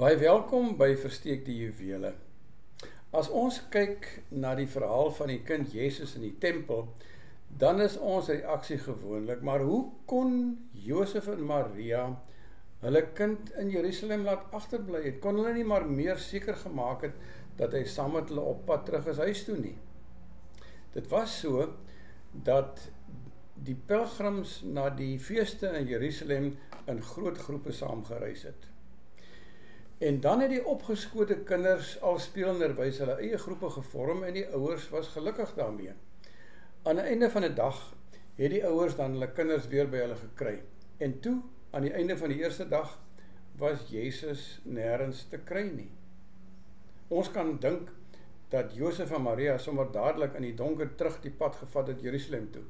Baie welkom by Versteekte Juwele. As ons kyk na die verhaal van die kind Jesus in die tempel, dan is ons reaksie gewoonlik, maar hoe kon Josef en Maria hulle kind in Jerusalem laat agterbly het? Kon hulle nie maar meer seker gemaak het dat hy saam met hulle op pad terug is huis toe nie? Dit was so dat die pelgrims na die feeste in Jerusalem in groot groepe saamgereis het. En dan het die opgeskote kinders al spelenderwys hulle eie groepe gevorm en die ouers was gelukkig daarmee. Aan die einde van die dag het die ouers dan hulle kinders weer by hulle gekry. En toe, aan die einde van die eerste dag, was Jesus nêrens te kry nie. Ons kan dink dat Josef en Maria sommer dadelik in die donker terug die pad gevat het Jerusalem toe.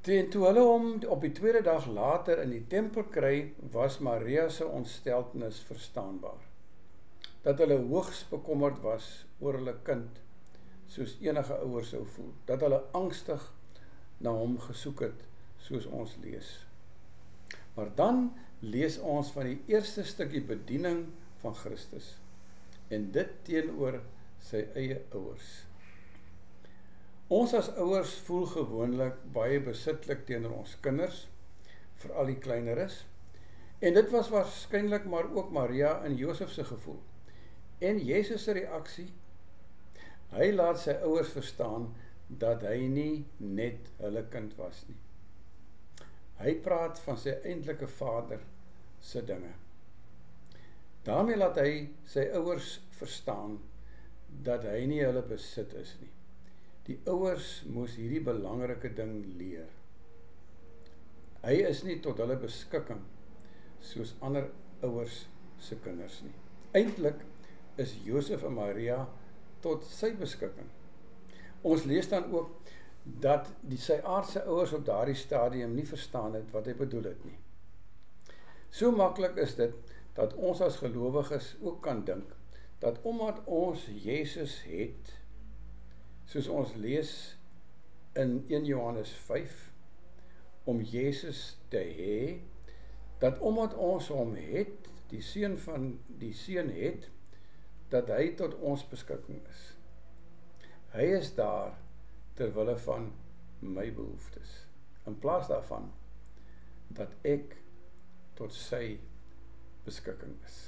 Toe hulle hom op die tweede dag later in die tempel kry, was Maria se ontsteltenis verstaanbaar. Dat hulle hoogs bekommerd was oor hulle kind, soos enige ouers sou voel. Dat hulle angstig na hom gesoek het, soos ons lees. Maar dan lees ons van die eerste stukkie bediening van Christus, en dit teenoor sy eie ouers. Ons as ouers voel gewoonlik baie besitlik teenoor ons kinders, veral die kleineres, en dit was waarskynlik maar ook Maria en Josef se gevoel. En Jesus se reaksie, hy laat sy ouers verstaan dat hy nie net hulle kind was nie. Hy praat van sy eintlike Vader se dinge. Daarmee laat hy sy ouers verstaan dat hy nie hulle besit is nie. Die ouers moes hierdie belangrike ding leer. Hy is nie tot hulle beskikking soos ander ouers se kinders nie. Eintlik is Josef en Maria tot sy beskikking. Ons lees dan ook dat sy aardse ouers op daardie stadium nie verstaan het wat hy bedoel het nie. So maklik is dit dat ons as gelowiges ook kan dink dat omdat ons Jesus het, soos ons lees in 1 Johannes 5, om Jesus te hê, dat omdat ons hom het, die seun het, dat hy tot ons beskikking is. Hy is daar terwille van my behoeftes, in plaas daarvan dat ek tot sy beskikking is.